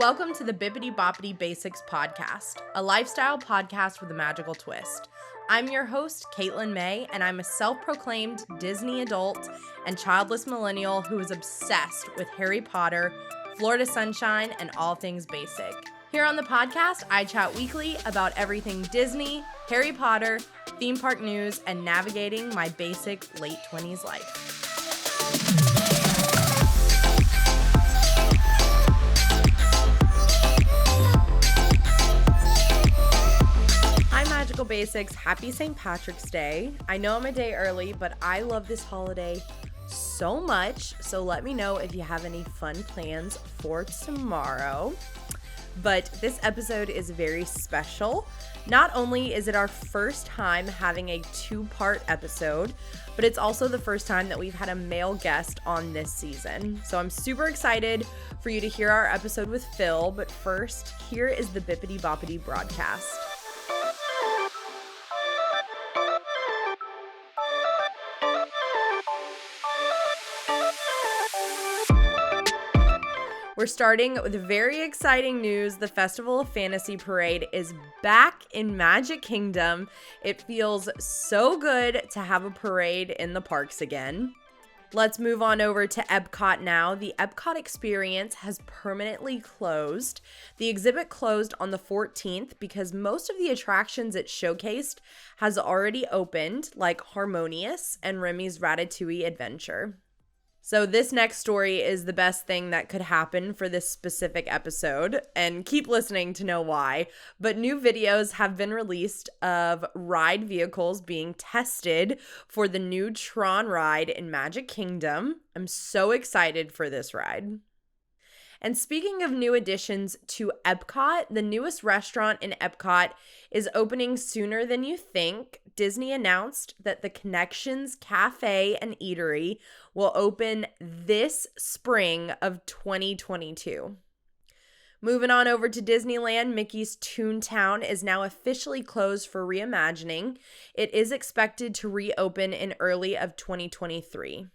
Welcome to the Bibbidi Bobbidi Basics podcast, a lifestyle podcast with a magical twist. I'm your host, Caitlin May, and I'm a self-proclaimed Disney adult and childless millennial who is obsessed with Harry Potter, Florida Sunshine, and all things basic. Here on the podcast, I chat weekly about everything Disney, Harry Potter, theme park news, and navigating my basic late 20s life. Magical Basics, happy St. Patrick's Day. I know I'm a day early, but I love this holiday so much, so let me know if you have any fun plans for tomorrow. But this episode is very special. Not only is it our first time having a two-part episode, but it's also the first time that we've had a male guest on this season. So I'm super excited for you to hear our episode with Phill, but first, here is the Bibbidi Bobbidi broadcast. We're starting with very exciting news. The Festival of Fantasy Parade is back in Magic Kingdom. It feels so good to have a parade in the parks again. Let's move on over to Epcot now. The Epcot experience has permanently closed. The exhibit closed on the 14th because most of the attractions it showcased has already opened, like Harmonious and Remy's Ratatouille Adventure. So this next story is the best thing that could happen for this specific episode, and keep listening to know why. But new videos have been released of ride vehicles being tested for the new Tron ride in Magic Kingdom. I'm so excited for this ride. And speaking of new additions to Epcot, the newest restaurant in Epcot is opening sooner than you think. Disney announced that the Connections Cafe and Eatery will open this spring of 2022. Moving on over to Disneyland, Mickey's Toontown is now officially closed for reimagining. It is expected to reopen in early of 2023.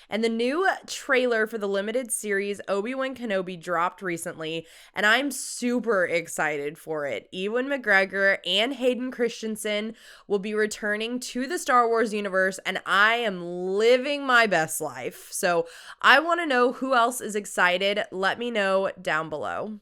And the new trailer for the limited series Obi-Wan Kenobi dropped recently, and I'm super excited for it. Ewan McGregor and Hayden Christensen will be returning to the Star Wars universe, and I am living my best life. So I want to know who else is excited. Let me know down below.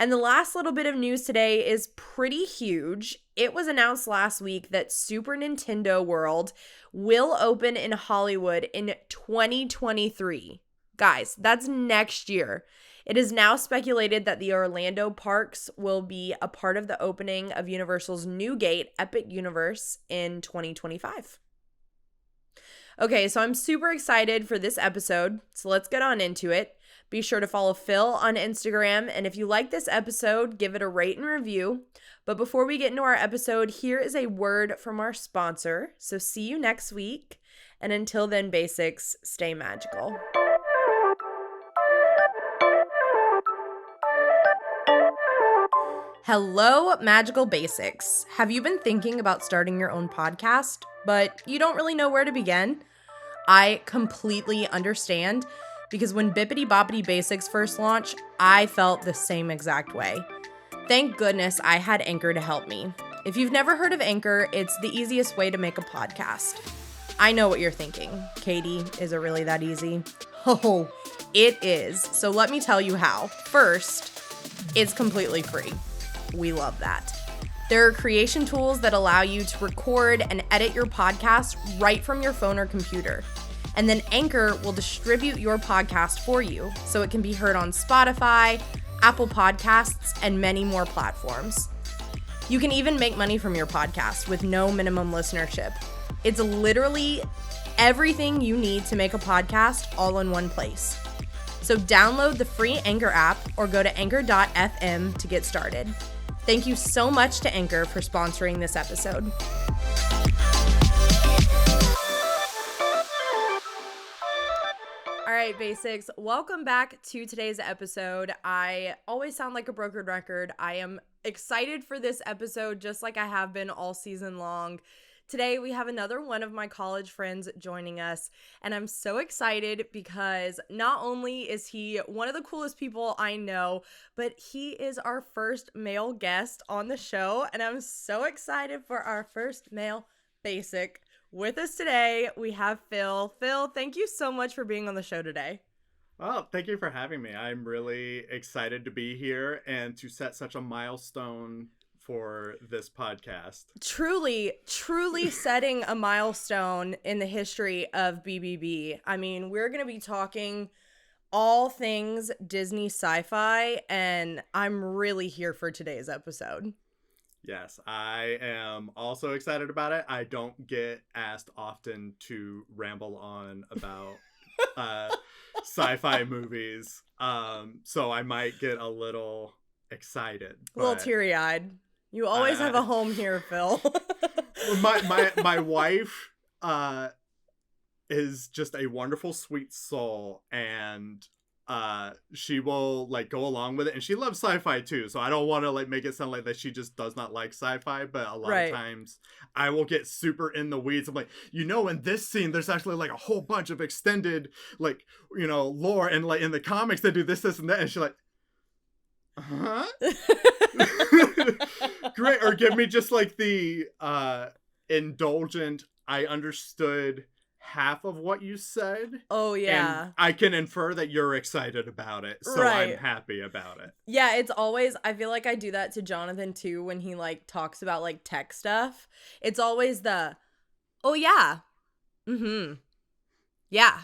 And the last little bit of news today is pretty huge. It was announced last week that Super Nintendo World will open in Hollywood in 2023. Guys, that's next year. It is now speculated that the Orlando parks will be a part of the opening of Universal's new gate, Epic Universe, in 2025. Okay, so I'm super excited for this episode, so let's get on into it. Be sure to follow Phill on Instagram, and if you like this episode, give it a rate and review. But before we get into our episode, here is a word from our sponsor. So see you next week, and until then, basics, stay magical. Hello, Magical Basics. Have you been thinking about starting your own podcast, but you don't really know where to begin? I completely understand. Because when Bibbidi Bobbidi Basics first launched, I felt the same exact way. Thank goodness I had Anchor to help me. If you've never heard of Anchor, it's the easiest way to make a podcast. I know what you're thinking. Katie, is it really that easy? Oh, it is. So let me tell you how. First, it's completely free. We love that. There are creation tools that allow you to record and edit your podcast right from your phone or computer. And then Anchor will distribute your podcast for you so it can be heard on Spotify, Apple Podcasts, and many more platforms. You can even make money from your podcast with no minimum listenership. It's literally everything you need to make a podcast all in one place. So download the free Anchor app or go to anchor.fm to get started. Thank you so much to Anchor for sponsoring this episode. All right, Basics, welcome back to today's episode. I always sound like a broken record. I am excited for this episode just like I have been all season long. Today we have another one of my college friends joining us, and I'm so excited because not only is he one of the coolest people I know, but he is our first male guest on the show, and I'm so excited for our first male basic. With us today, we have Phill. Phill, thank you so much for being on the show today. Well, thank you for having me. I'm really excited to be here and to set such a milestone for this podcast. Truly setting a milestone in the history of BBB. I mean, we're going to be talking all things Disney Sci-Fi, and I'm really here for today's episode. Yes, I am also excited about it. I don't get asked often to ramble on about sci-fi movies, so I might get a little excited. A little teary-eyed. You always have a home here, Phill. my wife is just a wonderful, sweet soul, and she will like go along with it, and she loves sci-fi too, so I don't want to like make it sound like that she just does not like sci-fi, but a lot of times I will get super in the weeds. I'm like, in this scene there's actually like a whole bunch of extended like lore, and like in the comics they do this and that, and she's like, huh? Great. Or give me just like the indulgent, I understood half of what you said. Oh yeah. And I can infer that you're excited about it, so I'm happy about it. Yeah, it's always, I feel like I do that to Jonathan too when he like talks about like tech stuff. It's always the, oh yeah. Mm-hmm. Yeah.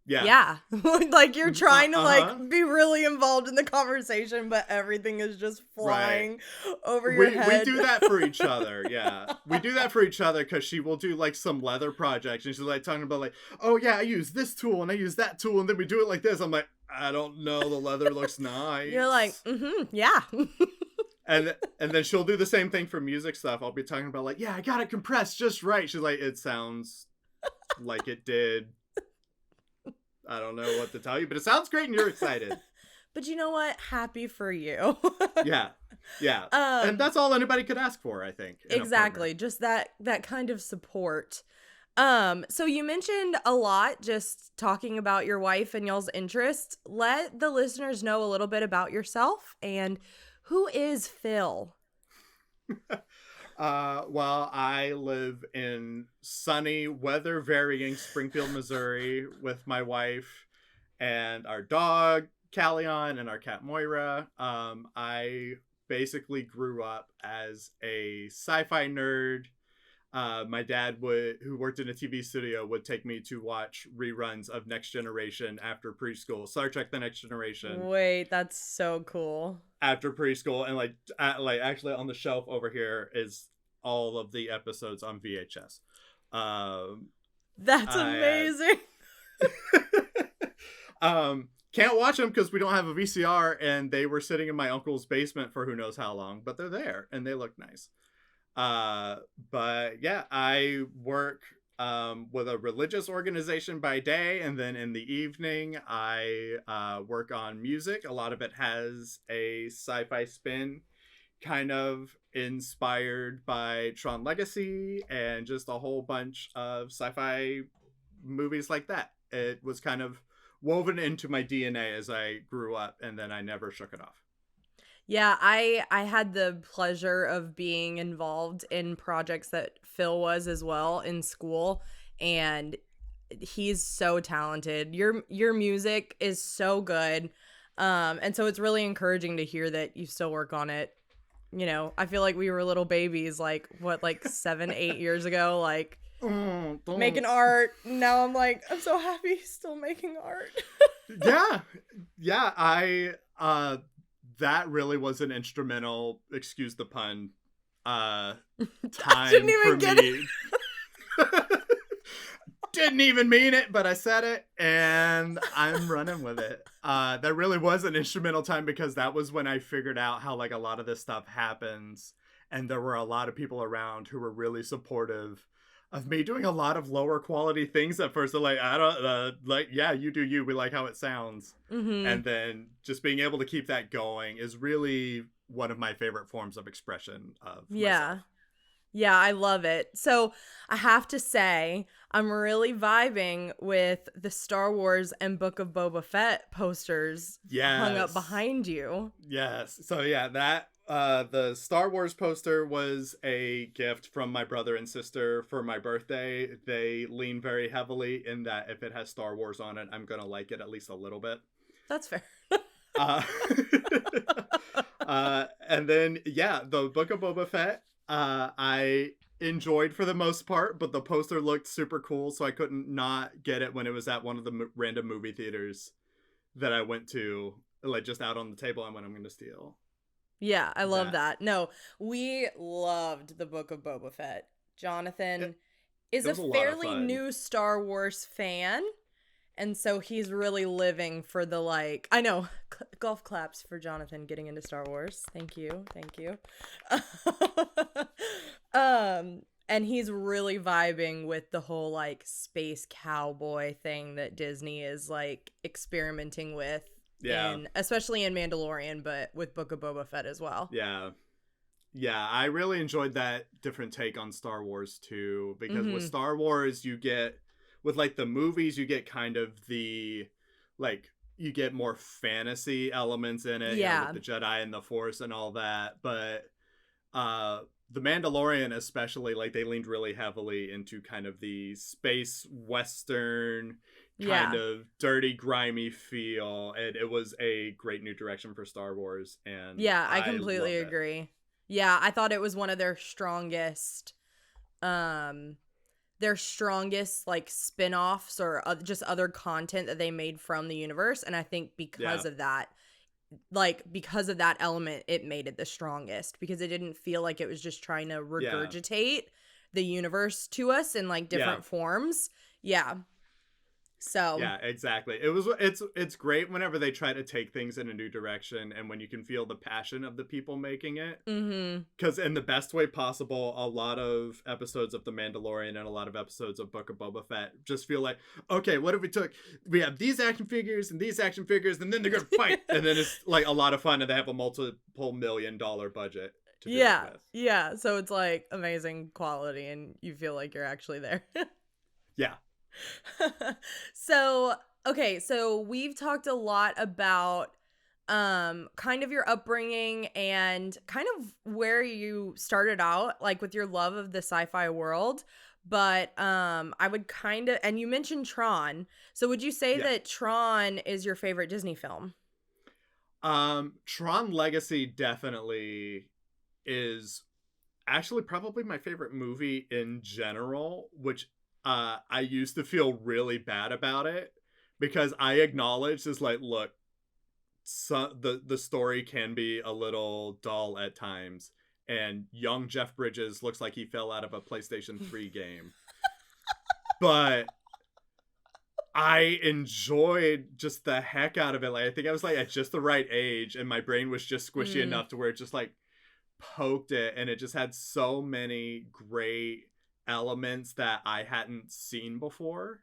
Yeah. Like you're trying to like be really involved in the conversation, but everything is just flying over your head. We do that for each other. Yeah. We do that for each other because she will do like some leather projects and she's like talking about like, oh yeah, I use this tool and I use that tool and then we do it like this. I'm like, I don't know. The leather looks nice. You're like, yeah. And then she'll do the same thing for music stuff. I'll be talking about like, yeah, I got it compressed just right. She's like, it sounds like it did. I don't know what to tell you, but it sounds great and you're excited. But you know what? Happy for you. Yeah. And that's all anybody could ask for, I think. Exactly. Just that kind of support. So you mentioned a lot just talking about your wife and y'all's interests. Let the listeners know a little bit about yourself and who is Phill? Well, I live in sunny, weather-varying Springfield, Missouri with my wife and our dog, Callion, and our cat, Moira. I basically grew up as a sci-fi nerd. My dad, who worked in a TV studio, would take me to watch reruns of Next Generation after preschool. Star Trek: The Next Generation. Wait, that's so cool. After preschool, and like actually on the shelf over here is all of the episodes on VHS. That's amazing. Can't watch them because we don't have a VCR, and they were sitting in my uncle's basement for who knows how long, but they're there and they look nice. But yeah, I work with a religious organization by day, and then in the evening I work on music. A lot of it has a sci-fi spin, kind of inspired by Tron Legacy and just a whole bunch of sci-fi movies like that. It was kind of woven into my DNA as I grew up, and then I never shook it off. Yeah, I had the pleasure of being involved in projects that Phill was as well in school, and he's so talented. Your music is so good, and so it's really encouraging to hear that you still work on it. I feel like we were little babies, like 7, 8 years ago, like making art. Now I'm like, I'm so happy he's still making art. Yeah. That really was an instrumental, excuse the pun, time for me. Didn't even mean it, but I said it, and I'm running with it. That really was an instrumental time because that was when I figured out how like a lot of this stuff happens, and there were a lot of people around who were really supportive of me doing a lot of lower quality things at first. They're like, I don't yeah, you do you. We like how it sounds. Mm-hmm. And then just being able to keep that going is really one of my favorite forms of expression of myself. Yeah, I love it. So I have to say, I'm really vibing with the Star Wars and Book of Boba Fett posters hung up Yes. behind you. Yes. So yeah, that the Star Wars poster was a gift from my brother and sister for my birthday. They lean very heavily in that if it has Star Wars on it, I'm gonna like it at least a little bit. That's fair. Uh, and then yeah, the Book of Boba Fett, I enjoyed for the most part, but the poster looked super cool, so I couldn't not get it when it was at one of the random movie theaters that I went to, like just out on the table. I went, I'm gonna steal Yeah, I love that. that. No, we loved the Book of Boba Fett. It, Jonathan is it a was a lot of fairly fun. new Star Wars fan. And so he's really living for the like, I know, golf claps for Jonathan getting into Star Wars. Thank you. Thank you. And he's really vibing with the whole like space cowboy thing that Disney is like experimenting with Yeah, especially in Mandalorian, but with Book of Boba Fett as well. yeah. Yeah, I really enjoyed that different take on Star Wars too, because with Mhm. Star Wars you get, with like the movies you get kind of the, like you get more fantasy elements in it, you know, with Yeah. the Jedi and the Force and all that, but the Mandalorian especially, like they leaned really heavily into kind of the space western kind Yeah. of dirty grimy feel, and it was a great new direction for Star Wars, and Yeah, I I completely loved it. agree. Yeah, I thought it was one of um their strongest like spin-offs or just other content that they made from the universe, and I think Yeah, because of that element it made it the strongest because it didn't feel like it was just trying to yeah, regurgitate the universe to us in like yeah. different forms. Yeah. So, Yeah, exactly. It's great whenever they try to take things in a new direction and when you can feel the passion of the people making it. mhm. Because in the best way possible, a lot of episodes of The Mandalorian and a lot of episodes of Book of Boba Fett just feel like, okay, what if we have these action figures and these action figures, and then they're gonna fight, and then it's like a lot of fun, and they have a multiple $1 million budget to do it Yeah. with. Yeah, so it's like amazing quality and you feel like you're actually there. Yeah, So, okay, so we've talked a lot about kind of your upbringing and kind of where you started out like with your love of the sci-fi world, but I would kind of, and you mentioned Tron. So would you say yeah. that Tron is your favorite Disney film? Tron Legacy definitely is actually probably my favorite movie in general, which I used to feel really bad about it because I acknowledged is like, look, the story can be a little dull at times, and young Jeff Bridges looks like he fell out of a PlayStation 3 game. But I enjoyed just the heck out of it. Like I think I was like at just the right age, and my brain was just squishy Mm, enough to where it just like poked it, and it just had so many great elements that I hadn't seen before.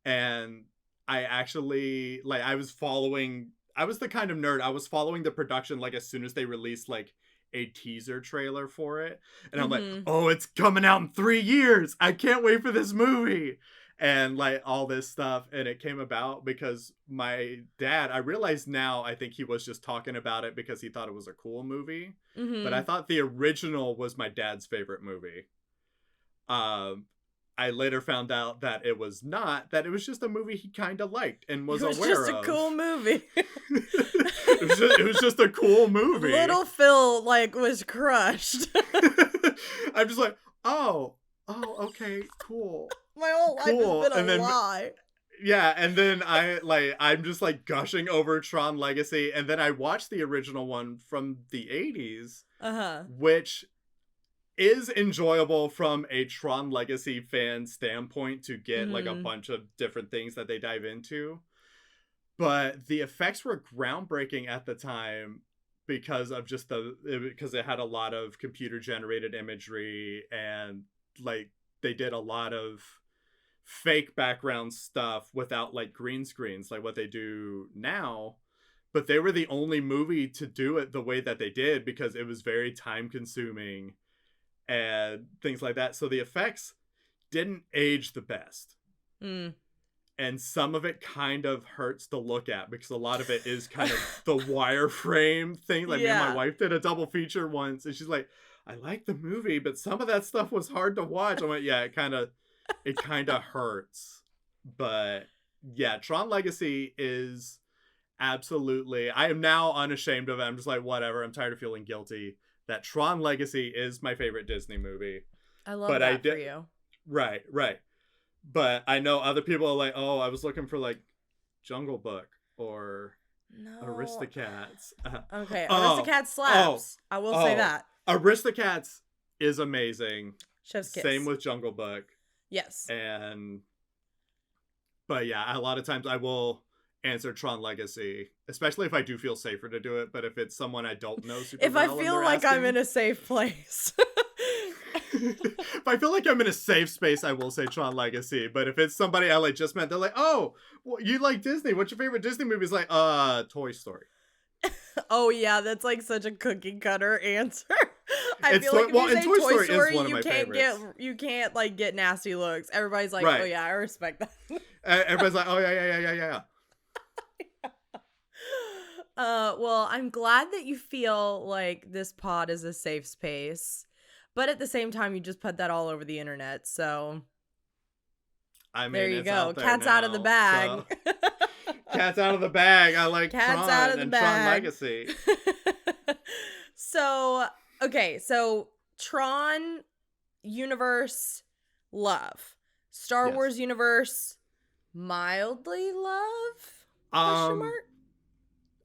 And I actually like I was the kind of nerd, I was following the production like as soon as they released like a teaser trailer for it, and I'm like, mhm. oh, it's coming out in 3 years, I can't wait for this movie, and like all this stuff. And it came about because my dad, I realize now, I think he was just talking about it because he thought it was a cool movie, but I Mhm. thought the original was my dad's favorite movie. um I later found out that it was not, that it was just a movie he kind of liked and It was was just aware a cool of. movie. It was just a cool movie. Little Phil like was crushed. I'm just like, oh, okay, cool, My whole life has cool. been a And then lie. yeah, and then I'm just like gushing over Tron Legacy, and then I watched the original one from the 80s, Uh-huh. which is enjoyable from a Tron Legacy fan standpoint to get like a Mhm. bunch of different things that they dive into. But the effects were groundbreaking at the time because of just because it had a lot of computer generated imagery, and like they did a lot of fake background stuff without like green screens like what they do now. But they were the only movie to do it the way that they did because it was very time consuming, and things like that. So the effects didn't age the best. Mm. And some of it kind of hurts to look at because a lot of it is kind of the wireframe thing. Like, me and my wife did a double feature once, and she's like, I like the movie, but some of that stuff was hard to watch. I went, yeah, it kind of hurts. But yeah, Tron Legacy is absolutely, I am now unashamed of it. I'm just like, whatever. I'm tired of feeling guilty. That Tron Legacy is my favorite Disney movie. I love that for you. Right. But I know other people are like, oh, I was looking for like Jungle Book or Aristocats. Okay, Aristocats slaps. I will say that. Aristocats is amazing. Chef's kiss. Same with Jungle Book. Yes. But yeah, a lot of times I will answer Tron Legacy, especially if I do feel safer to do it. But if it's someone I don't know super if well, I feel like I'm in a safe place. If I feel like I'm in a safe space, I will say Tron Legacy. But if it's somebody I like just met, they're like, oh, well, you like Disney. What's your favorite Disney movie? It's like, Toy Story. Oh, yeah, that's like such a cookie cutter answer. I feel like if you say Toy Story, you can't like get nasty looks. Everybody's like, oh yeah, I respect that. Everybody's like, oh yeah. Well, I'm glad that you feel like this pod is a safe space, but at the same time, you just put that all over the internet. So, I mean, there you go. Out Cat's now, out of the bag. So. Cat's out of the bag. I like Cat's Tron out of the and bag. Tron Legacy. So, okay, so Tron universe, love. Star Wars universe, mildly love? Question mark?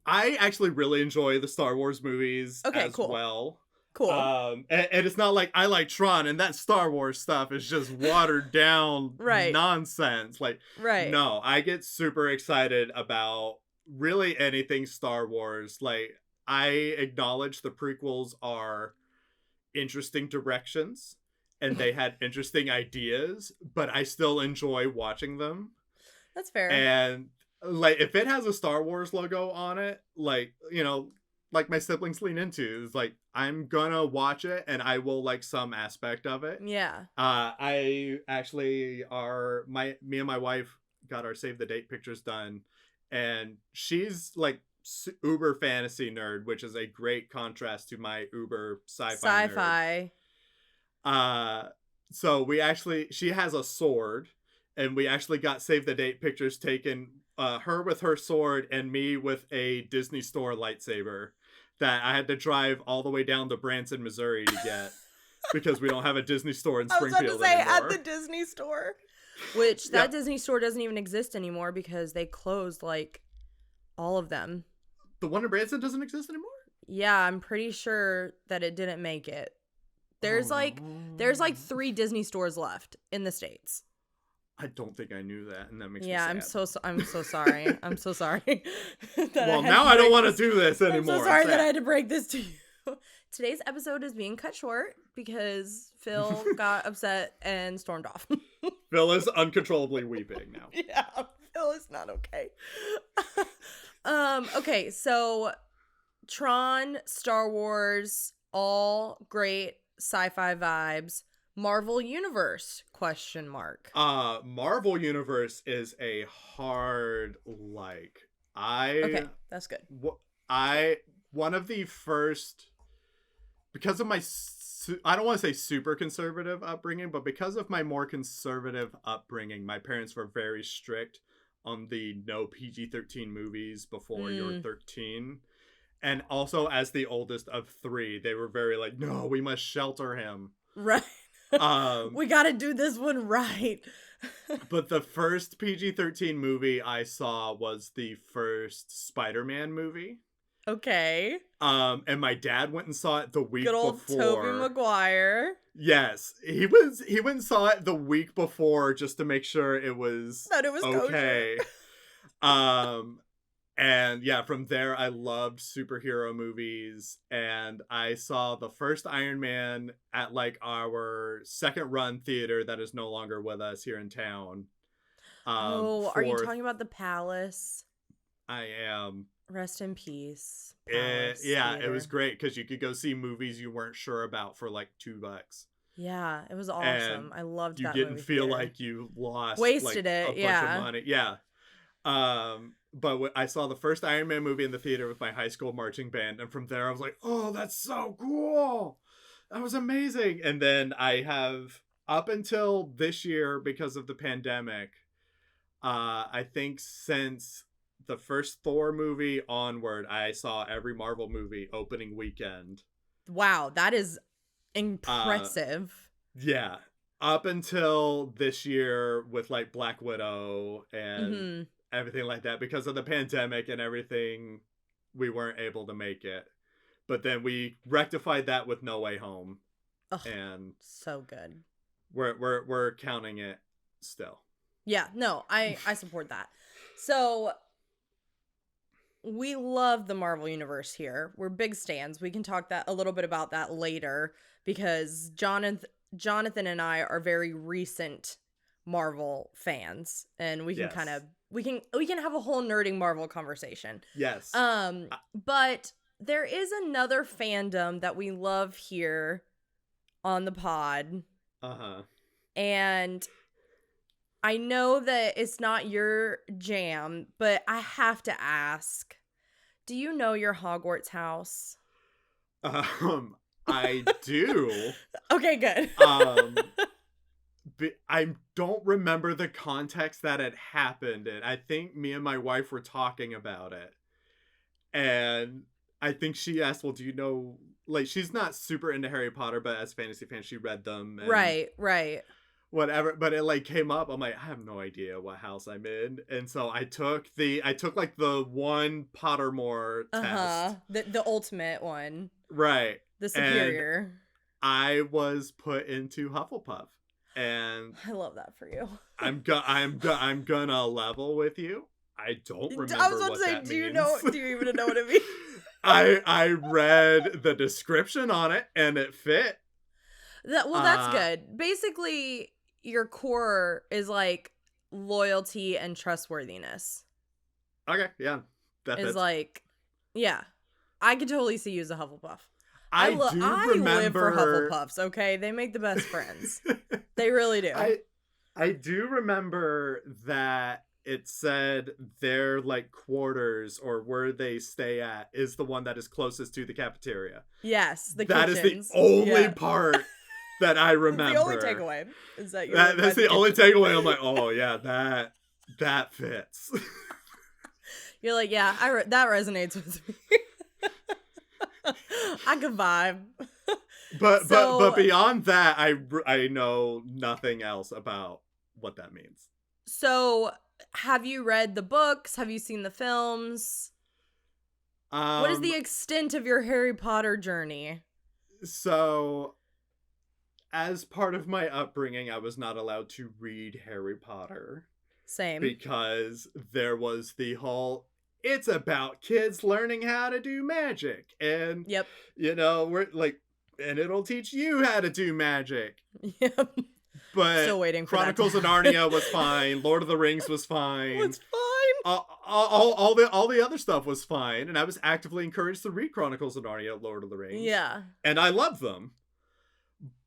I actually really enjoy the Star Wars movies well. Cool. And it's not like I like Tron and that Star Wars stuff is just watered down nonsense. Like, no, I get super excited about really anything Star Wars. Like, I acknowledge the prequels are interesting directions and they had interesting ideas, but I still enjoy watching them. That's fair. And like, if it has a Star Wars logo on it, like, you know, like my siblings lean into, is like, I'm gonna watch it and I will like some aspect of it. Yeah. I actually me and my wife got our save the date pictures done, and she's like uber fantasy nerd, which is a great contrast to my uber sci-fi nerd. So she has a sword, and we actually got save the date pictures taken, her with her sword and me with a Disney store lightsaber that I had to drive all the way down to Branson, Missouri to get because we don't have a Disney store in Springfield anymore. I was about to say, at the Disney store. Which, that Disney store doesn't even exist anymore because they closed, like, all of them. The one in Branson doesn't exist anymore? Yeah, I'm pretty sure that it didn't make it. There's like 3 Disney stores left in the States. I don't think I knew that, and that makes me sad. I'm so sorry. I'm so sorry. Well, now I don't want to do this anymore. I'm so sorry that I had to break this to you. Today's episode is being cut short because Phill got upset and stormed off. Phill is uncontrollably weeping now. Yeah, Phill is not okay. Okay, so Tron, Star Wars, all great sci-fi vibes. Marvel Universe, question mark. Marvel Universe is a hard like. Okay, that's good. One of the first, because of my, I don't want to say super conservative upbringing, but because of my more conservative upbringing, my parents were very strict on the no PG-13 movies before you're 13. And also, as the oldest of 3, they were very like, no, we must shelter him. Right. We gotta do this one right. But the first PG-13 movie I saw was the first Spider-Man movie. Okay. And my dad went and saw it the week before. Good old Tobey Maguire. Yes, he went and saw it the week before just to make sure it was okay. And yeah, from there I loved superhero movies, and I saw the first Iron Man at like our second run theater that is no longer with us here in town. Are you talking about the Palace? I am. Rest in peace. It was great because you could go see movies you weren't sure about for like $2. Yeah, it was and awesome. I loved you that didn't movie feel theater. like you lost Wasted like a it, bunch of yeah. money. Yeah. But I saw the first Iron Man movie in the theater with my high school marching band, and from there I was like, oh, that's so cool. That was amazing. And then I have, up until this year, because of the pandemic, I think since the first Thor movie onward, I saw every Marvel movie opening weekend. Wow, that is Uh, impressive. yeah. Up until this year with like Black Widow and Mm-hmm. everything like that, because of the pandemic and everything, we weren't able to make it. But then we rectified that with No Way Home, Oh, and so good. we're counting it still. Yeah, no, I support that. So we love the Marvel universe here. We're big stans. We can talk that a little bit about that later because Jonathan and I are very recent Marvel fans, and we can kind Yes. of we can have a whole nerding Marvel conversation. Yes. But there is another fandom that we love here on the pod, Uh-huh. and I know that it's not your jam, but I have to ask, do you know your Hogwarts house? I do. Okay, good. I don't remember the context that it happened in. I think me and my wife were talking about it. And I think she asked, well, do you know, like, she's not super into Harry Potter, but as a fantasy fan, she read them and Right. whatever. But it like came up. I'm like, I have no idea what house I'm in. And so I took like the one Pottermore test. The ultimate one. Right. The superior. And I was put into Hufflepuff. And I love that for you. I'm gonna level with you. I don't remember I was about what to say, that do you means. do you even know what it means? I read the description on it and it fit. That's good. Basically, your core is like loyalty and trustworthiness. Okay, yeah. That Is fits. like, yeah. I could totally see you as a Hufflepuff. I live for Hufflepuffs, okay? They make the best friends. They really do. I do remember that it said their like quarters or where they stay at is the one that is closest to the cafeteria. Yes, the That kitchens. is the only part that I remember. The only takeaway is that that's the only takeaway. I'm like, oh yeah, that fits. You're like, yeah, that resonates with me. I can vibe. But beyond that, I know nothing else about what that means. So, have you read the books? Have you seen the films? What is the extent of your Harry Potter journey? So, as part of my upbringing, I was not allowed to read Harry Potter. Same. Because there was the whole, it's about kids learning how to do magic. And, yep. You know, we're like, and it'll teach you how to do magic. Yep. But still waiting for Chronicles of Narnia was fine. Lord of the Rings was fine. It's fine. All the other stuff was fine. And I was actively encouraged to read Chronicles of Narnia, Lord of the Rings. Yeah. And I loved them.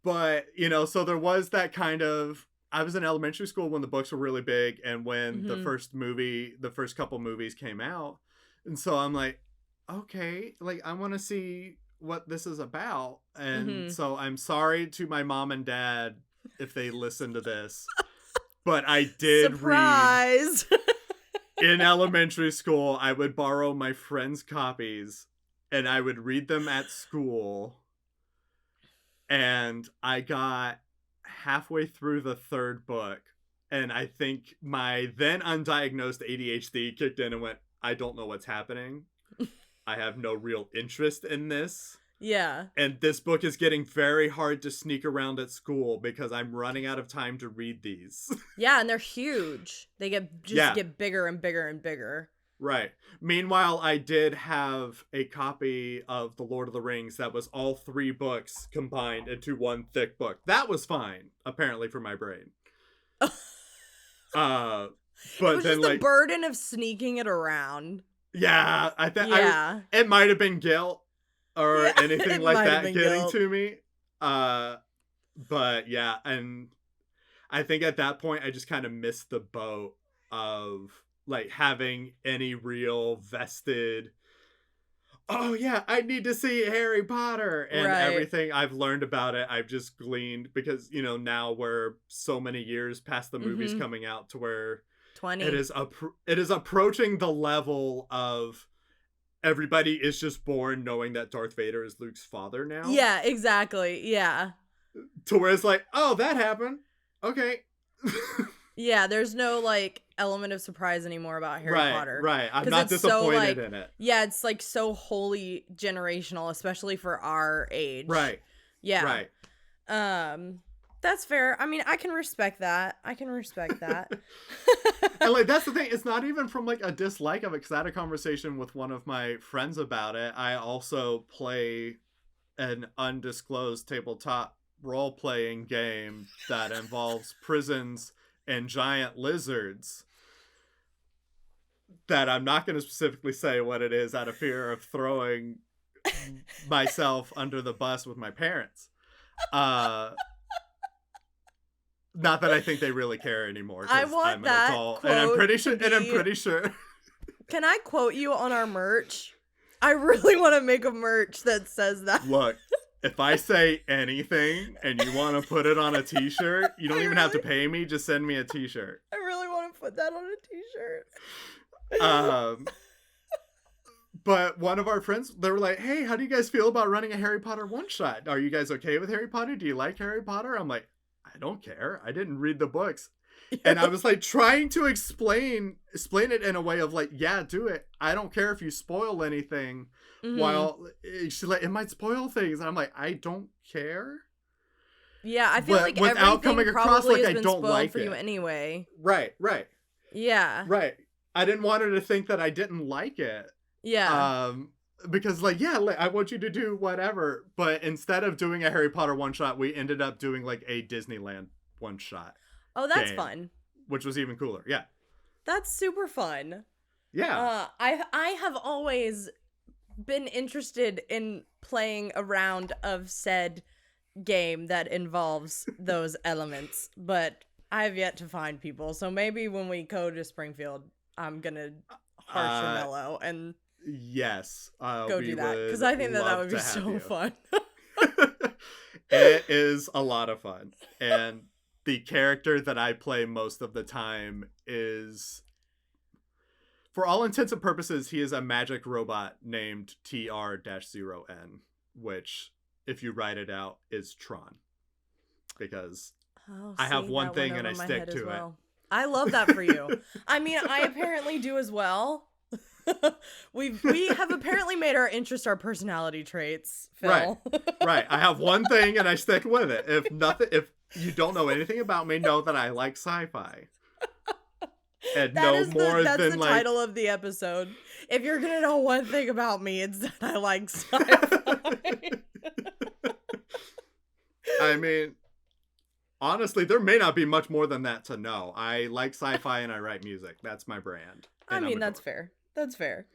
But, you know, so there was that kind of, I was in elementary school when the books were really big and when the first couple movies came out. And so I'm like, okay, like I want to see what this is about. And so I'm sorry to my mom and dad if they listen to this. But I did Surprise! read in elementary school. I would borrow my friends' copies and I would read them at school. And I got halfway through the third book and I think my then undiagnosed ADHD kicked in and went, I don't know what's happening. I have no real interest in this. Yeah. And this book is getting very hard to sneak around at school because I'm running out of time to read these. Yeah, and they're huge. They get bigger and bigger and bigger. Right. Meanwhile, I did have a copy of The Lord of the Rings that was all 3 books combined into one thick book. That was fine, apparently, for my brain. But it was then, just the burden of sneaking it around. Yeah, I think it might have been guilt or anything like that getting guilt. to me. But yeah, and I think at that point I just kind of missed the boat of like having any real vested, oh yeah, I need to see Harry Potter, and Right. everything I've learned about it I've just gleaned because, you know, now we're so many years past the movies Mm-hmm. coming out to where 20. it is approaching the level of everybody is just born knowing that Darth Vader is Luke's father now, Yeah, exactly. Yeah. to where it's like, oh, that happened, okay. Yeah, there's no like element of surprise anymore about Harry Potter. Right. I'm Because not it's so disappointed like, in it. yeah, it's like so wholly generational, especially for our age. Right. Yeah. Right. That's fair. I mean, I can respect that. I can respect that. And like that's the thing, it's not even from like a dislike of it, because I had a conversation with one of my friends about it. I also play an undisclosed tabletop role-playing game that involves prisons and giant lizards, that I'm not going to specifically say what it is out of fear of throwing myself under the bus with my parents. Not that I think they really care anymore. I want I'm that an adult, quote and I'm pretty sure. to And I'm be- pretty sure. Can I quote you on our merch? I really want to make a merch that says that. Look, if I say anything and you want to put it on a T-shirt, you don't even have to pay me. Just send me a T-shirt. I really want to put that on a t-shirt. But one of our friends, they were like, "Hey, how do you guys feel about running a Harry Potter one-shot? Are you guys okay with Harry Potter? Do you like Harry Potter?" I'm like, I don't care. I didn't read the books. And I was like trying to explain it in a way of like, yeah, do it. I don't care if you spoil anything. Mhm. While she's like, it might spoil things. And I'm like, I don't care. Yeah, I feel But like without everything coming across probably like has I been don't spoiled like for you it. anyway. Right. Yeah. I didn't want her to think that I didn't like it. Yeah. Because like, yeah, like, I want you to do whatever. But instead of doing a Harry Potter one shot, we ended up doing like a Disneyland one shot. Oh, that's game, fun. Which was even cooler. Yeah. That's super fun. Yeah. I have always been interested in playing a round of said game that involves those elements, but I've yet to find people. So maybe when we go to Springfield, I'm gonna harsh or mellow and yes, go do that, because I think that would be so fun. It is a lot of fun, and the character that I play most of the time is, for all intents and purposes, he is a magic robot named TR-0N, which, if you write it out, is Tron. Because I have one thing and I stick to it. I love that for you. I mean, I apparently do as well. we have apparently made our interest our personality traits, Phill. Right. I have one thing and I stick with it. If you don't know anything about me, know that I like sci-fi. And that's the title of the episode. If you're gonna know one thing about me, it's that I like sci-fi. I mean, honestly, there may not be much more than that to know. I like sci-fi and I write music. That's my brand. I mean, that's fair. That's fair.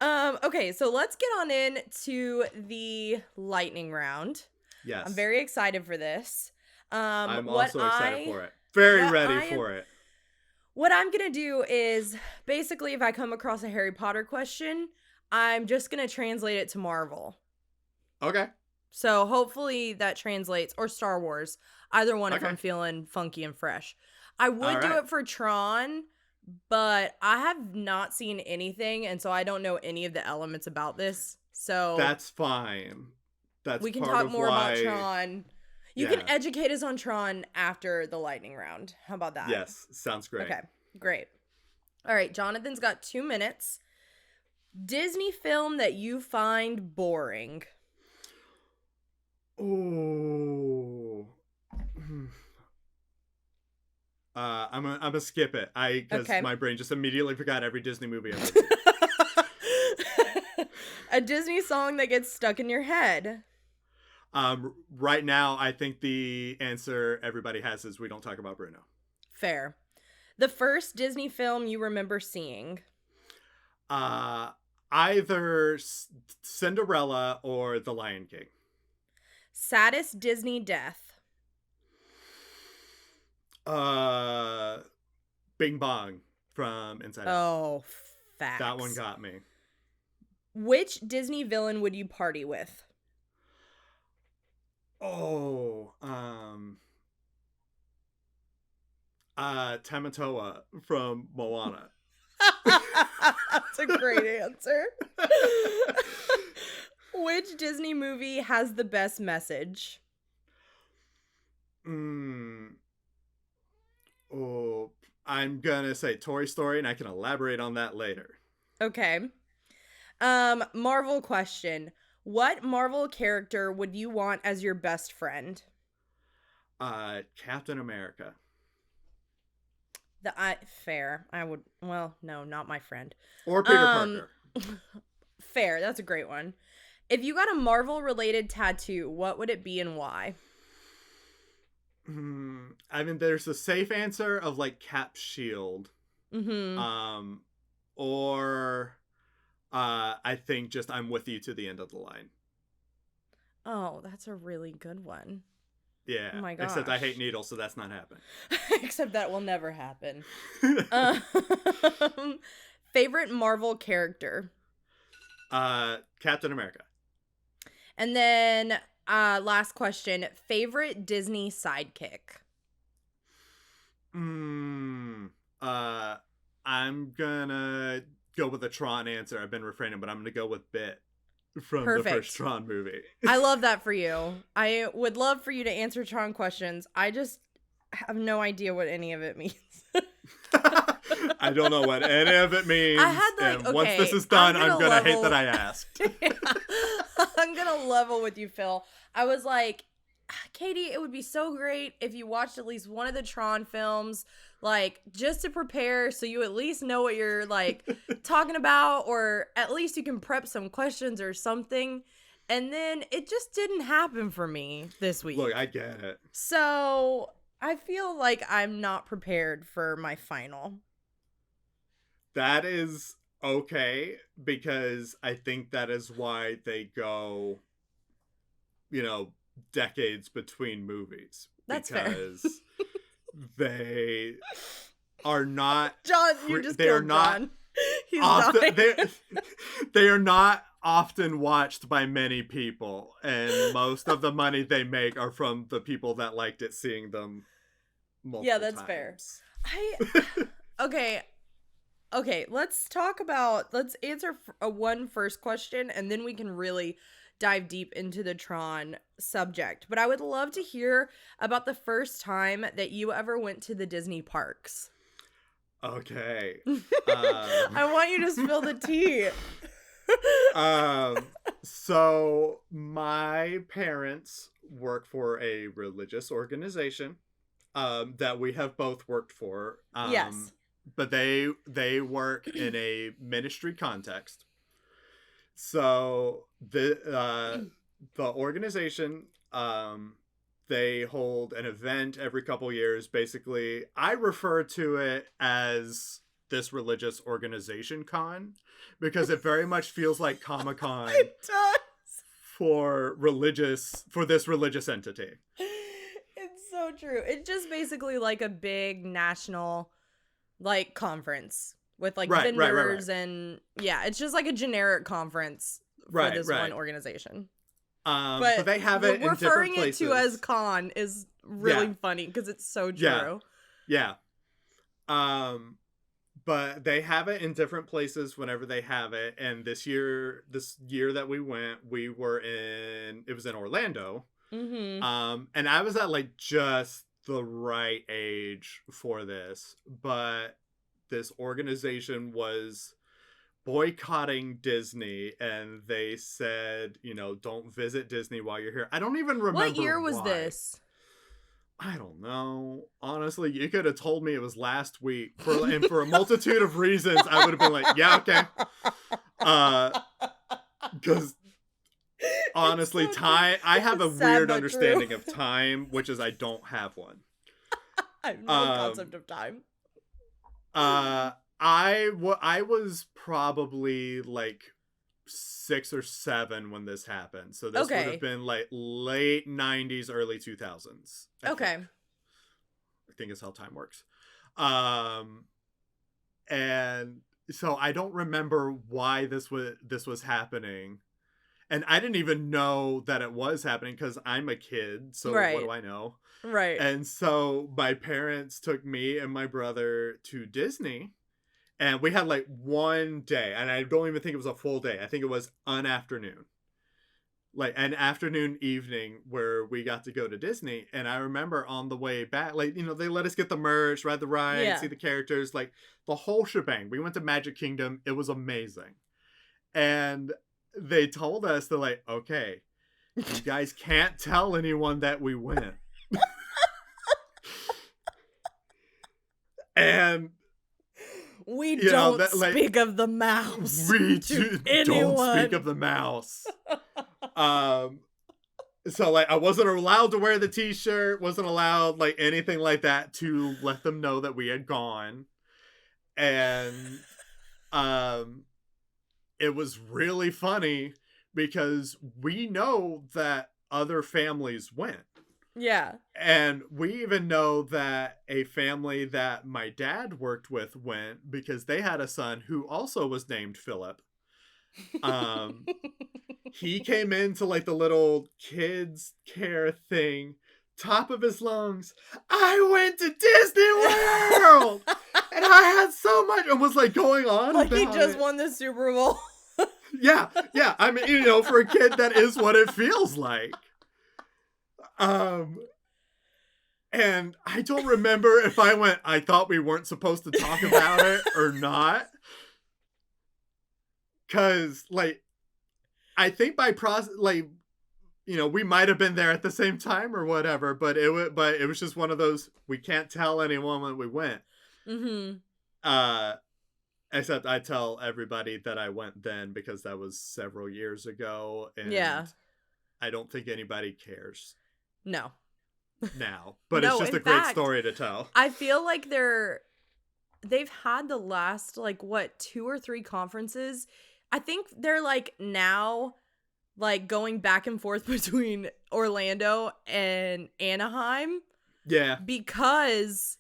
Okay, so let's get on in to the lightning round. Yes. I'm very excited for this. I'm also excited for it. Very ready for it. What I'm going to do is, basically, if I come across a Harry Potter question, I'm just going to translate it to Marvel. Okay. So hopefully that translates, or Star Wars, either one if I'm feeling funky and fresh. I would do it for Tron, but I have not seen anything, and so I don't know any of the elements about this. So that's fine. We can talk more about Tron. You can educate us on Tron after the lightning round. How about that? Yes, sounds great. Okay, great. All right, Jonathan's got 2 minutes. Disney film that you find boring. Oh. I'm gonna skip it. Because my brain just immediately forgot every Disney movie I've ever seen. A Disney song that gets stuck in your head. Right now, I think the answer everybody has is "We Don't Talk About Bruno." Fair. The first Disney film you remember seeing? Either Cinderella or The Lion King. Saddest Disney death? Uh, Bing Bong from Inside Out. Oh, facts. That one got me. Which Disney villain would you party with? Oh, Tamatoa from Moana. That's a great answer. Which Disney movie has the best message? Oh, I'm gonna say Toy Story, and I can elaborate on that later. Okay. Marvel question. What Marvel character would you want as your best friend? Captain America. Fair. I would. Well, no, not my friend. Or Peter Parker. Fair. That's a great one. If you got a Marvel-related tattoo, what would it be and why? I mean, there's a safe answer of like Cap's shield. Or I think just I'm with you to the end of the line. Oh, that's a really good one. Yeah. Oh my gosh. Except I hate needles, so that's not happening. Except that will never happen. Favorite Marvel character? Captain America. And then last question. Favorite Disney sidekick? I'm gonna go with a Tron answer. I've been refraining, but I'm gonna go with Bit from Perfect. the first Tron movie. I love that for you. I would love for you to answer Tron questions. I just have no idea what any of it means. I don't know what any of it means. I had like, and okay, once this is done, I'm gonna hate level... that I asked. Yeah. I'm gonna level with you, Phill. I was like, Katie, it would be so great if you watched at least one of the Tron films, like just to prepare, so you at least know what you're like talking about, or at least you can prep some questions or something. And then it just didn't happen for me this week. Look, I get it. So I feel like I'm not prepared for my final. That is okay, because I think that is why they go, decades between movies. That's because fair. They are not... John, you just killed John. He's often, they are not often watched by many people, and most of the money they make are from the people that liked it seeing them multiple times. Fair. Okay, let's answer one first question, and then we can really dive deep into the Tron subject. But I would love to hear about the first time that you ever went to the Disney parks. Okay. I want you to spill the tea. So my parents work for a religious organization that we have both worked for. Yes. But they work in a ministry context. So the organization, they hold an event every couple years. Basically, I refer to it as this religious organization con, because it very much feels like Comic-Con. It does. For this religious entity. It's so true. It's just basically like a big national like conference with like vendors and it's just like a generic conference for this one organization. But they have it in different places. Referring it to as con is really funny because it's so true. Yeah. But they have it in different places whenever they have it. And this year that we went, it was in Orlando. Mm-hmm. And I was at like just the right age for this, but this organization was boycotting Disney, and they said, don't visit Disney while you're here. I don't even remember what year was this. I don't know. Honestly, you could have told me it was last week. For a multitude of reasons, I would have been like, yeah, okay. Because honestly, so time. I have a sad, weird but understanding true. of time, which is I don't have one. I have no concept of time. I was probably like 6 or 7 when this happened, so this would have been like late 90s, early 2000s. I think. think is how time works. And so I don't remember why this was happening. And I didn't even know that it was happening because I'm a kid, so what do I know? Right. And so my parents took me and my brother to Disney, and we had like one day, and I don't even think it was a full day. I think it was an afternoon. Like an afternoon evening where we got to go to Disney. And I remember on the way back, like, you know, they let us get the merch, ride the ride, see the characters, like the whole shebang. We went to Magic Kingdom. It was amazing. And they told us, they're like, okay, you guys can't tell anyone that we went. And we don't speak of the mouse. We don't speak of the mouse. So like I wasn't allowed to wear the t-shirt, wasn't allowed like anything like that to let them know that we had gone. And it was really funny because we know that other families went. Yeah. And we even know that a family that my dad worked with went because they had a son who also was named Philip. He came into like the little kids care thing, top of his lungs. I went to Disney World and I had so much, and was like going on like about he just it. won the Super Bowl. Yeah. I mean, you know, for a kid, that is what it feels like. And I don't remember if I thought we weren't supposed to talk about it or not. Cause like, I think by process, like, you know, we might have been there at the same time or whatever, but it was just one of those, we can't tell anyone when we went. Mm-hmm. Except I tell everybody that I went then because that was several years ago. And I don't think anybody cares. No. Now. But it's just a great story to tell. I feel like they've had the last, like, what, 2 or 3 conferences. I think they're, like, now, like, going back and forth between Orlando and Anaheim. Yeah. Because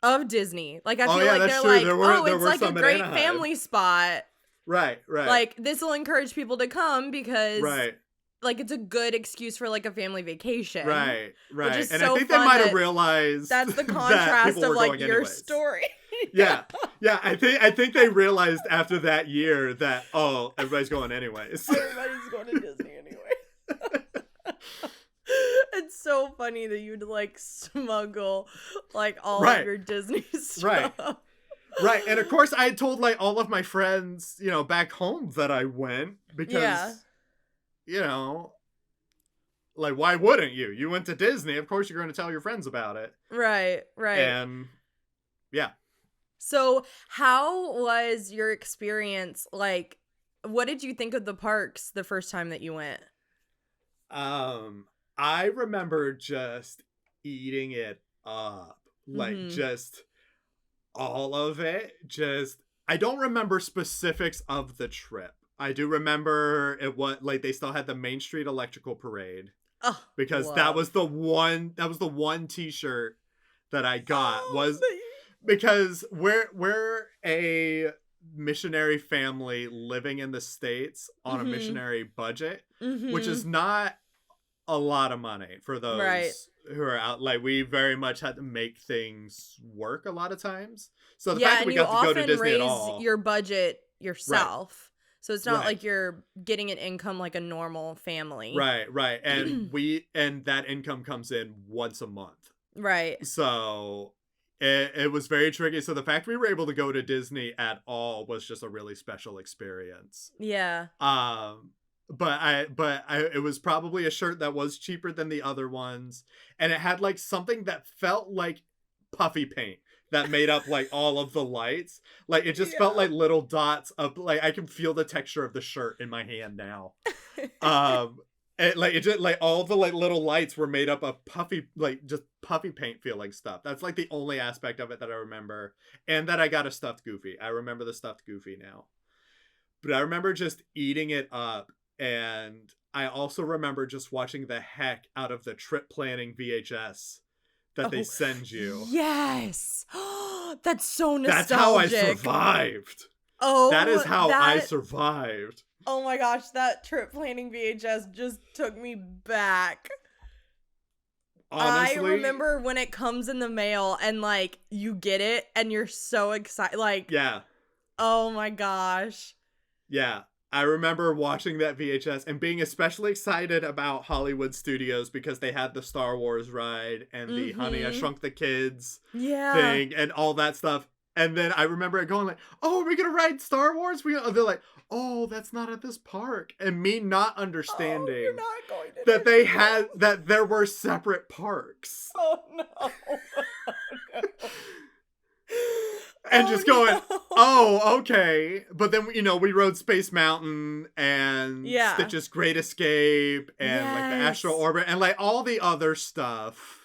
of Disney. Like, I feel like they're true. like, it's like a great family spot. Right. Like, this will encourage people to come because... Right. Like, it's a good excuse for, like, a family vacation. Right. Which is and so I think they might have realized that's the contrast of, like, your anyways. story. Yeah. I think they realized after that year that, oh, everybody's going anyways. Everybody's going to Disney anyway. It's so funny that you'd, like, smuggle, like, all of your Disney stuff. Right. And, of course, I told, like, all of my friends, you know, back home that I went because... Yeah. You know, like, why wouldn't you? You went to Disney. Of course, you're going to tell your friends about it. Right. And, yeah. So, how was your experience? Like, what did you think of the parks the first time that you went? I remember just eating it up. Like, just all of it. I don't remember specifics of the trip. I do remember it was like they still had the Main Street Electrical Parade. Oh, because that was the one t-shirt that I got because we're a missionary family living in the States on a missionary budget, which is not a lot of money for those who are out. Like, we very much had to make things work a lot of times. So the fact that we got to go to Disney at all. You often raise your budget yourself. Right. So it's not like you're getting an income like a normal family. Right. And and that income comes in once a month. Right. So it was very tricky. So the fact we were able to go to Disney at all was just a really special experience. Yeah. But it was probably a shirt that was cheaper than the other ones. And it had like something that felt like puffy paint that made up like all of the lights. Like, it just felt like little dots of, like, I can feel the texture of the shirt in my hand now. It just like all the like little lights were made up of puffy, like just puffy paint feeling stuff. That's like the only aspect of it that I remember. And that I got a stuffed Goofy. I remember the stuffed Goofy now. But I remember just eating it up. And I also remember just watching the heck out of the trip planning VHS that they send you. Yes. That's so nostalgic. That's how I survived. That is how I survived. Oh my gosh, that trip planning VHS just took me back. Honestly, I remember when it comes in the mail and like you get it and you're so excited. Like, yeah. Oh my gosh. Yeah. I remember watching that VHS and being especially excited about Hollywood Studios because they had the Star Wars ride and the Honey, I Shrunk the Kids thing and all that stuff. And then I remember it going like, oh, are we going to ride Star Wars? They're like, oh, that's not at this park. And me not understanding you're not going to that they had, that there were separate parks. Oh, no. And just going, oh, okay. But then, we rode Space Mountain and Stitch's Great Escape and like the Astral Orbit and like all the other stuff.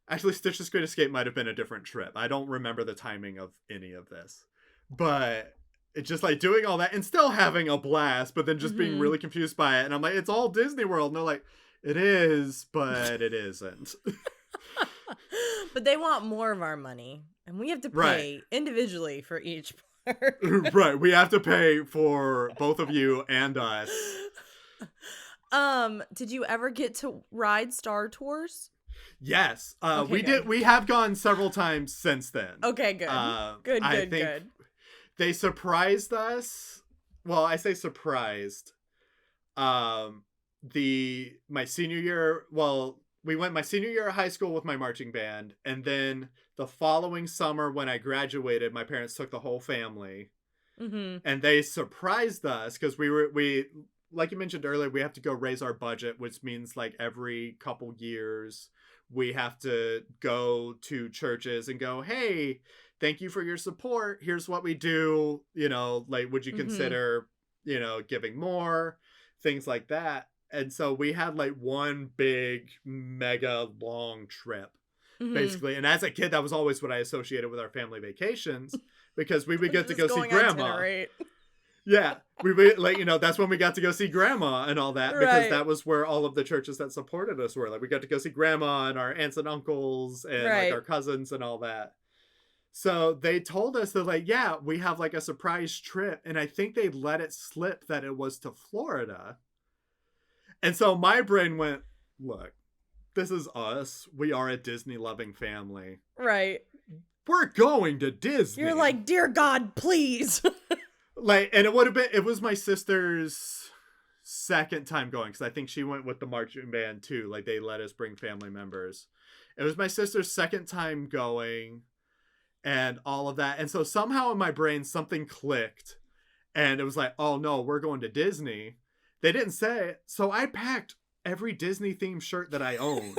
Actually, Stitch's Great Escape might have been a different trip. I don't remember the timing of any of this. But it's just like doing all that and still having a blast, but then just being really confused by it. And I'm like, it's all Disney World. And they're like, it is, but it isn't. But they want more of our money. And we have to pay individually for each part. Right. We have to pay for both of you and us. Did you ever get to ride Star Tours? Yes. We did. We have gone several times since then. Okay, good. Good. They surprised us. Well, I say surprised. My senior year, we went my senior year of high school with my marching band, and then the following summer when I graduated, my parents took the whole family, and they surprised us because we like you mentioned earlier, we have to go raise our budget, which means like every couple years we have to go to churches and go, hey, thank you for your support. Here's what we do. Like, would you consider, giving more, things like that. And so we had like one big mega long trip basically. And as a kid, that was always what I associated with our family vacations because we would get to go see grandma. Yeah. We would that's when we got to go see grandma and all that because that was where all of the churches that supported us were. Like we got to go see grandma and our aunts and uncles and like our cousins and all that. So they told us that like, yeah, we have like a surprise trip. And I think they let it slip that it was to Florida. And so my brain went, look, this is us. We are a Disney loving family. Right. We're going to Disney. You're like, dear God, please. And it was my sister's second time going because I think she went with the marching band too. Like they let us bring family members. It was my sister's second time going and all of that. And so somehow in my brain, something clicked and it was like, oh no, we're going to Disney. They didn't say it. So I packed every Disney themed shirt that I owned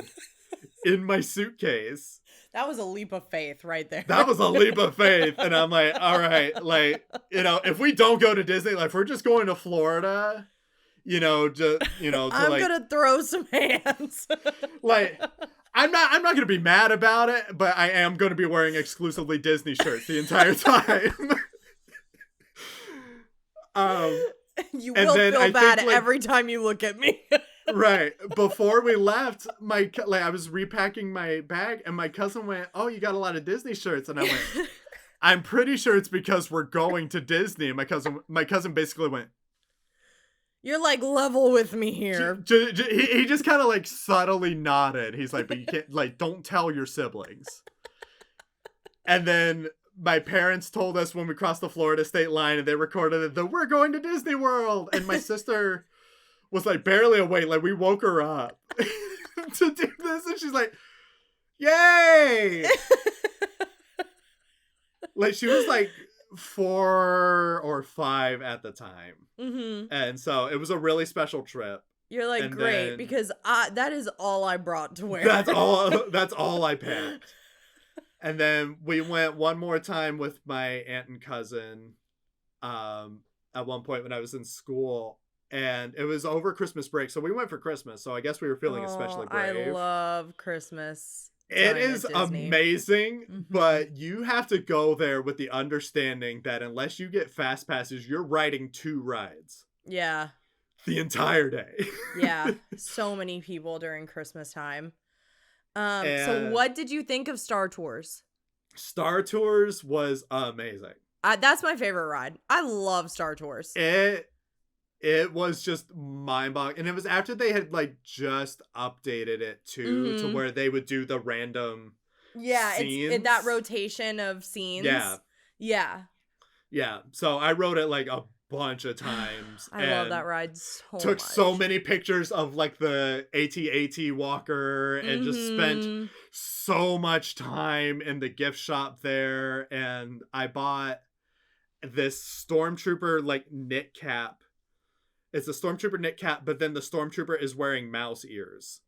in my suitcase. That was a leap of faith right there. That was a leap of faith. And I'm like, all right, like, if we don't go to Disney, like if we're just going to Florida, I'm going to throw some hands. Like, I'm not going to be mad about it, but I am going to be wearing exclusively Disney shirts the entire time. You will feel bad every time you look at me. Right. Before we left, I was repacking my bag and my cousin went, oh, you got a lot of Disney shirts. And I went, I'm pretty sure it's because we're going to Disney. And my cousin basically went, you're like level with me here. He just kind of like subtly nodded. He's like, but you can't, like, don't tell your siblings. And then my parents told us when we crossed the Florida state line and they recorded it that we're going to Disney World. And my sister was like barely awake. Like we woke her up to do this. And she's like, yay. Like she was like 4 or 5 at the time. And so it was a really special trip. You're like, and great, because that is all I brought to wear. That's all I packed. And then we went one more time with my aunt and cousin at one point when I was in school. And it was over Christmas break. So we went for Christmas. So I guess we were feeling especially brave. I love Christmas. It is amazing, but you have to go there with the understanding that unless you get fast passes, you're riding 2 rides. Yeah. The entire day. Yeah. So many people during Christmas time. So what did you think of Star Tours? Star Tours was amazing. That's my favorite ride. I love Star Tours. It was just mind-boggling. And it was after they had like just updated it too, to where they would do the random scenes. It's that rotation of scenes. Yeah. So I rode it like a bunch of times. I love that ride so much. Took so many pictures of like the AT-AT walker and just spent so much time in the gift shop there. And I bought this Stormtrooper like knit cap. It's a Stormtrooper knit cap, but then the Stormtrooper is wearing mouse ears.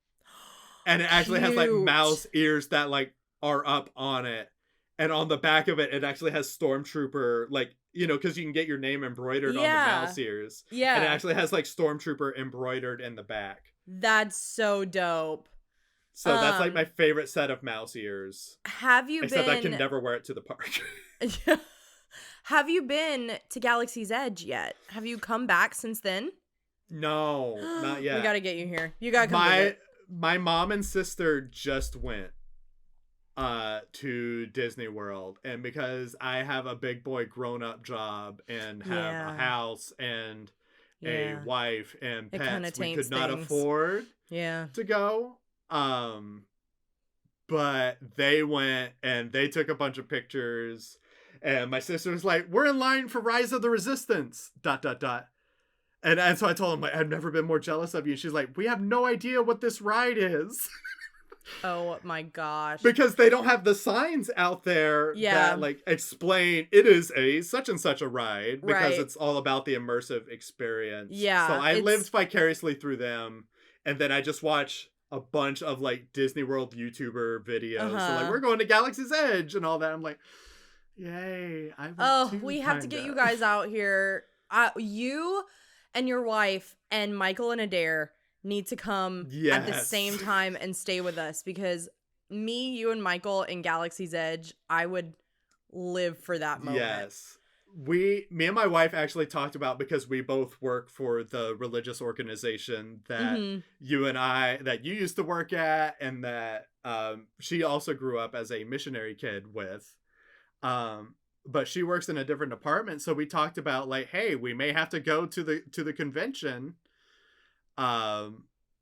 And it actually has like mouse ears that like are up on it. And on the back of it, it actually has Stormtrooper, like, you know, because you can get your name embroidered on the mouse ears. Yeah. And it actually has like Stormtrooper embroidered in the back. That's so dope. So that's like my favorite set of mouse ears. Except I can never wear it to the park. Have you been to Galaxy's Edge yet? Have you come back since then? No, not yet. We gotta get you here. You gotta come visit. My mom and sister just went to Disney World, and because I have a big boy grown-up job and have a house and a wife and pets, we could not afford to go. But they went and they took a bunch of pictures. And my sister was like, we're in line for Rise of the Resistance, ... And so I told him, like, I've never been more jealous of you. She's like, we have no idea what this ride is. Oh my gosh. Because they don't have the signs out there that like explain it is a such and such a ride, because it's all about the immersive experience. Yeah. So I lived vicariously through them. And then I just watch a bunch of like Disney World YouTuber videos. So like, we're going to Galaxy's Edge and all that. I'm like, yay. We have to get you guys out here. You and your wife and Michael and Adair need to come at the same time and stay with us, because me, you, and Michael in Galaxy's Edge, I would live for that moment. Yes. Me and my wife actually talked about, because we both work for the religious organization that you used to work at, and that she also grew up as a missionary kid with. But she works in a different department, so we talked about like, hey, we may have to go to the convention.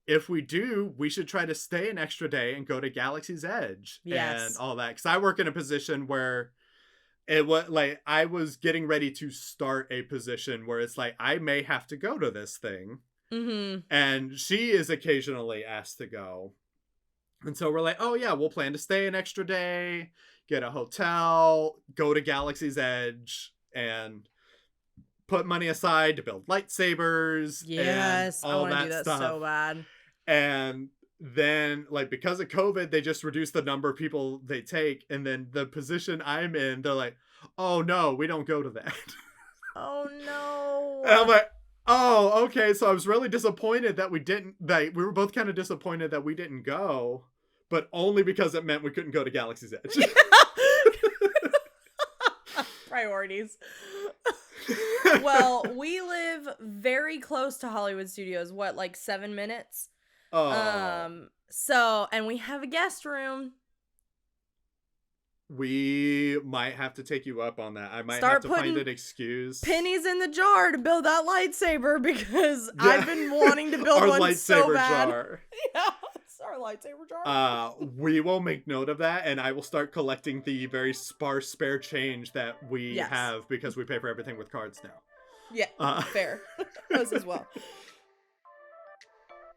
If we do, we should try to stay an extra day and go to Galaxy's Edge and all that. Because I work in a position where it was like I was getting ready to start a position where it's like I may have to go to this thing, and she is occasionally asked to go, and so we're like, oh yeah, we'll plan to stay an extra day, get a hotel, go to Galaxy's Edge, and put money aside to build lightsabers. Yes, and all I want to do that stuff. So bad. And then, like, because of COVID, they just reduced the number of people they take. And then the position I'm in, they're like, oh no, we don't go to that. Oh no. And I'm like, oh, okay. So I was really disappointed that we didn't, like, we were both kind of disappointed that we didn't go, but only because it meant we couldn't go to Galaxy's Edge. Yeah. Priorities. Well, we live very close to Hollywood Studios. What, like 7 minutes? Oh. So, and we have a guest room. We might have to take you up on that. I might have to find an excuse. Pennies in the jar to build that lightsaber, because I've been wanting to build one so bad. Jar. Yeah, it's our lightsaber jar. We will make note of that, and I will start collecting the very sparse spare change that we have, because we pay for everything with cards now. Yeah, fair. Us as well.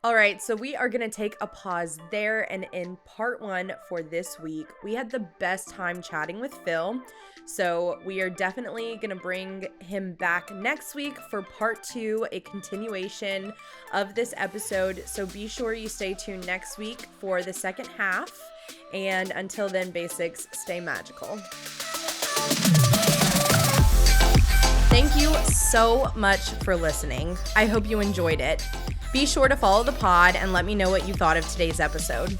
All right, so we are going to take a pause there, and in part 1 for this week, we had the best time chatting with Phill, so we are definitely going to bring him back next week for part 2, a continuation of this episode, so be sure you stay tuned next week for the second half, and until then, Basics, stay magical. Thank you so much for listening. I hope you enjoyed it. Be sure to follow the pod and let me know what you thought of today's episode.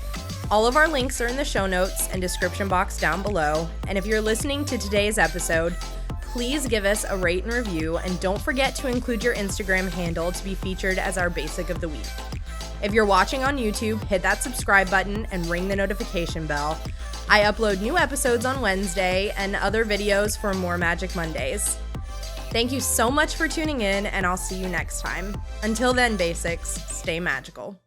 All of our links are in the show notes and description box down below. And if you're listening to today's episode, please give us a rate and review, and don't forget to include your Instagram handle to be featured as our Basic of the Week. If you're watching on YouTube, hit that subscribe button and ring the notification bell. I upload new episodes on Wednesday and other videos for more Magic Mondays. Thank you so much for tuning in, and I'll see you next time. Until then, Basics, stay magical.